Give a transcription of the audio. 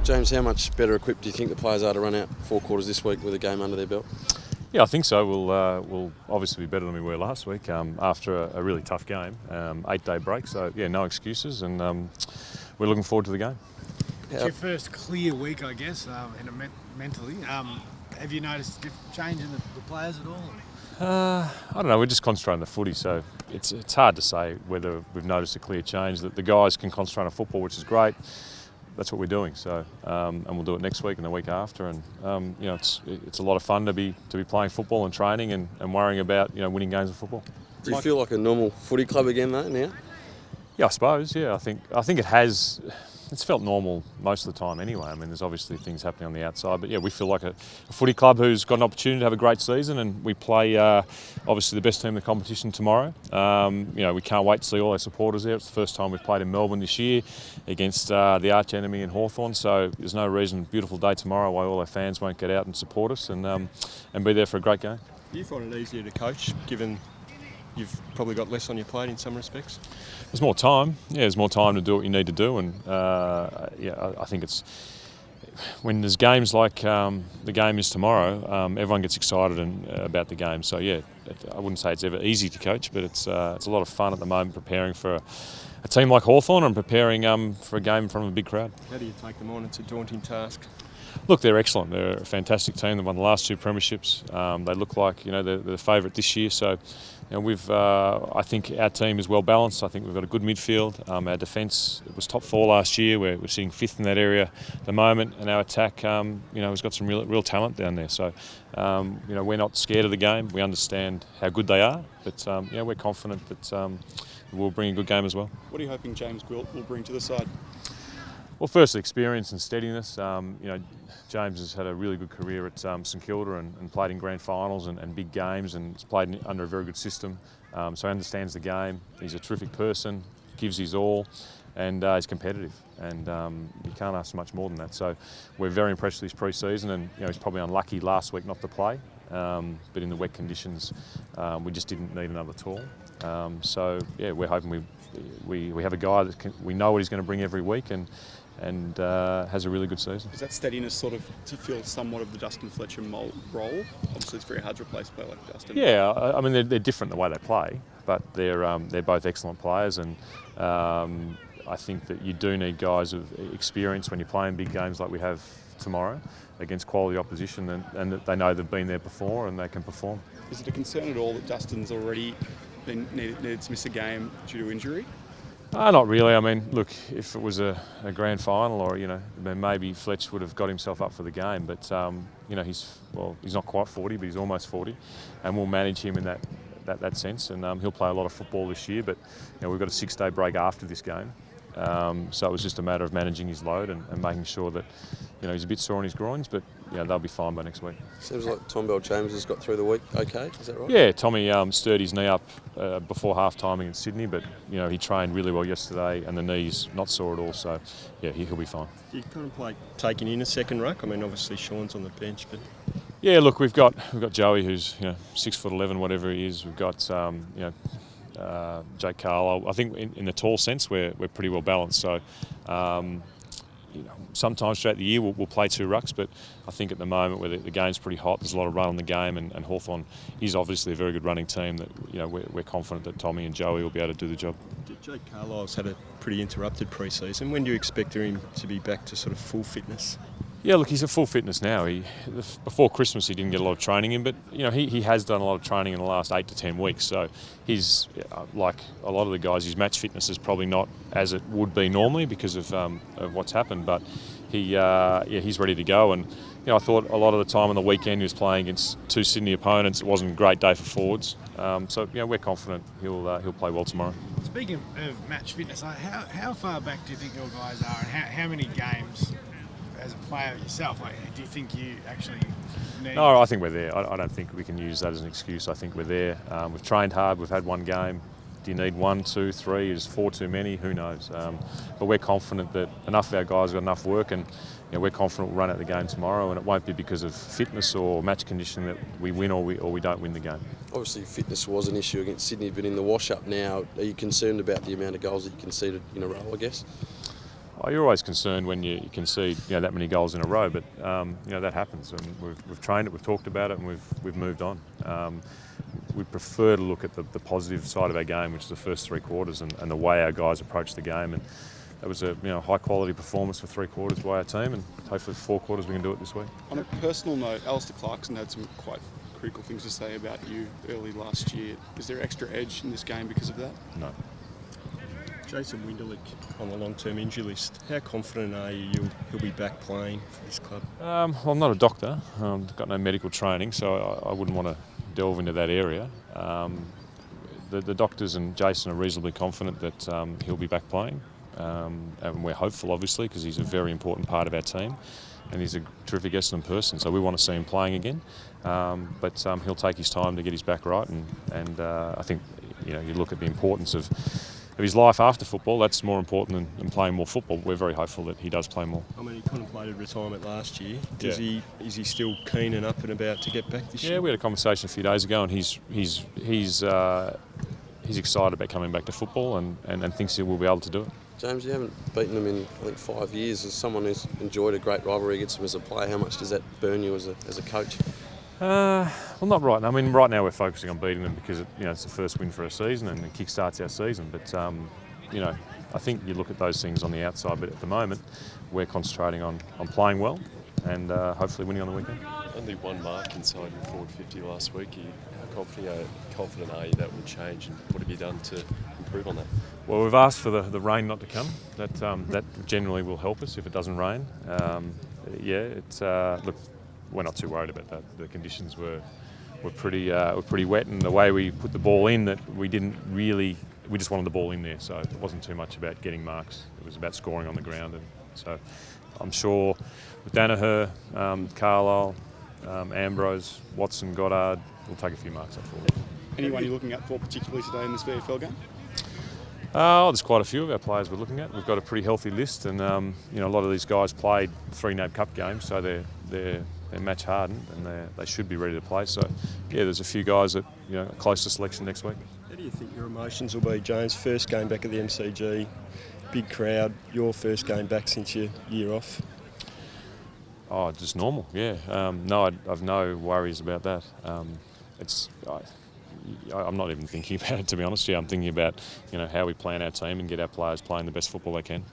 James, how much better equipped do you think the players are to run out 4 quarters this week with a game under their belt? Yeah, I think so. We'll obviously be better than we were last week after a really tough game, 8-day break. So yeah, no excuses, and we're looking forward to the game. It's your first clear week, I guess, mentally. Have you noticed a change in the players at all? I don't know. We're just concentrating on the footy, so it's hard to say whether we've noticed a clear change. That the guys can concentrate on football, which is great. That's what we're doing. So, and we'll do it next week and the week after. And you know, it's a lot of fun to be playing football and training and worrying about winning games of football. Do you feel like a normal footy club again though now? Yeah, I suppose. Yeah, I think it has. It's felt normal most of the time anyway. I mean, there's obviously things happening on the outside, but yeah, we feel like a footy club who's got an opportunity to have a great season, and we play obviously the best team in the competition tomorrow. We can't wait to see all our supporters there. It's the first time we've played in Melbourne this year against the arch enemy in Hawthorn, so there's no reason, beautiful day tomorrow, why all our fans won't get out and support us and be there for a great game. Do you find it easier to coach, given you've probably got less on your plate in some respects? There's more time. Yeah, there's more time to do what you need to do, and I think it's when there's games like the game is tomorrow. Everyone gets excited about the game. So yeah, I wouldn't say it's ever easy to coach, but it's a lot of fun at the moment preparing for a team like Hawthorn and preparing for a game in front of a big crowd. How do you take them on? It's a daunting task. Look, they're excellent. They're a fantastic team. They've won the last 2 premierships. They look like they're the favourite this year. So, I think our team is well balanced. I think we've got a good midfield. Our defence was top 4 last year. We're sitting 5th in that area at the moment, and our attack, has got some real talent down there. So, we're not scared of the game. We understand how good they are, but we're confident that we'll bring a good game as well. What are you hoping James Gwilt will bring to the side? Well, firstly, experience and steadiness. James has had a really good career at St Kilda and played in grand finals and big games, and has played under a very good system. So he understands the game. He's a terrific person, gives his all, and he's competitive. And you can't ask much more than that. So we're very impressed with his pre-season, and he's probably unlucky last week not to play. But in the wet conditions, we just didn't need another tool. So yeah, we're hoping we have a guy that we know what he's going to bring every week and has a really good season. Is that steadiness sort of to fill somewhat of the Dustin Fletcher role? Obviously, it's very hard to replace a player like Dustin. Yeah, I mean they're different the way they play, but they're both excellent players, and I think that you do need guys of experience when you're playing big games like we have tomorrow against quality opposition, and that they know they've been there before and they can perform. Is it a concern at all that Dustin's already been needed to miss a game due to injury? Not really. I mean, look, if it was a grand final, or then maybe Fletch would have got himself up for the game. But he's not quite 40, but he's almost 40, and we'll manage him in that sense. And he'll play a lot of football this year. But we've got a 6-day break after this game, so it was just a matter of managing his load and making sure that he's a bit sore in his groins, but they'll be fine by next week. Seems like Tom Bell-James has got through the week okay, is that right? Yeah, Tommy stirred his knee up before half-time in Sydney, but he trained really well yesterday, and the knee's not sore at all, so yeah, he'll be fine. Do you contemplate taking in a second ruck? I mean, obviously Sean's on the bench, but... Yeah, look, we've got Joey, who's 6'11", whatever he is. We've got Jake Carlisle. I think in the tall sense we're pretty well balanced, so sometimes throughout the year we'll play 2 rucks, but I think at the moment where the game's pretty hot, there's a lot of run on the game, and Hawthorn is obviously a very good running team that we're confident that Tommy and Joey will be able to do the job. Jake Carlisle's had a pretty interrupted pre-season. When do you expect him to be back to sort of full fitness? Yeah, look, he's at full fitness now. Before Christmas, he didn't get a lot of training in, but he has done a lot of training in the last 8 to 10 weeks. So he's like a lot of the guys. His match fitness is probably not as it would be normally because of what's happened. But he's ready to go. And I thought a lot of the time on the weekend he was playing against 2 Sydney opponents. It wasn't a great day for forwards. So we're confident he'll play well tomorrow. Speaking of match fitness, how far back do you think your guys are, and how many games? As a player yourself, do you think you actually need... No, I think we're there. I don't think we can use that as an excuse. I think we're there. We've trained hard. We've had 1 game. Do you need 1, 2, 3? Is 4 too many? Who knows? But we're confident that enough of our guys have got enough work, and we're confident we'll run out the game tomorrow, and it won't be because of fitness or match condition that we win or we don't win the game. Obviously fitness was an issue against Sydney, but in the wash-up now, are you concerned about the amount of goals that you conceded in a row, I guess? Oh, you're always concerned when you concede that many goals in a row, but that happens, and we've trained it, we've talked about it, and we've moved on. We prefer to look at the positive side of our game, which is the first 3 quarters and the way our guys approach the game. And that was a high quality performance for 3 quarters by our team, and hopefully 4 quarters we can do it this week. On a personal note, Alistair Clarkson had some quite critical things to say about you early last year. Is there extra edge in this game because of that? No. Jason Winderlich on the long-term injury list. How confident are you he'll be back playing for this club? Well, I'm not a doctor. I've got no medical training, so I wouldn't want to delve into that area. The doctors and Jason are reasonably confident that he'll be back playing. And we're hopeful, obviously, because he's a very important part of our team, and he's a terrific Essendon person, so we want to see him playing again. But he'll take his time to get his back right, and I think you look at the importance of his life after football. That's more important than playing more football. We're very hopeful that he does play more. I mean, he contemplated retirement last year. Is he still keen and up and about to get back this year? Yeah, we had a conversation a few days ago, and he's excited about coming back to football and thinks he will be able to do it. James, you haven't beaten them in, I think, 5 years. As someone who's enjoyed a great rivalry against them as a player, how much does that burn you as a coach? Well, not right now. I mean, right now we're focusing on beating them because it's the first win for a season and it kick-starts our season. But I think you look at those things on the outside. But at the moment, we're concentrating on playing well and hopefully winning on the weekend. Only 1 mark inside your forward 50 last week. How confident are you that will change, and what have you done to improve on that? Well, we've asked for the rain not to come. That generally will help us if it doesn't rain. Look, we're not too worried about that. The conditions were pretty wet, and the way we put the ball in, that we just wanted the ball in there. So it wasn't too much about getting marks. It was about scoring on the ground, and so I'm sure with Danaher, Carlisle, Ambrose, Watson, Goddard, we'll take a few marks up forward. Anyone you're looking at for particularly today in this VFL game? There's quite a few of our players we're looking at. We've got a pretty healthy list, and a lot of these guys played 3 NAB Cup games, so they're match hardened and they should be ready to play. So there's a few guys that are close to selection next week. How do you think your emotions will be, James? First game back at the MCG, big crowd. Your first game back since your year off. Oh, just normal. Yeah. No, I've no worries about that. I'm not even thinking about it, to be honest. I'm thinking about how we plan our team and get our players playing the best football they can.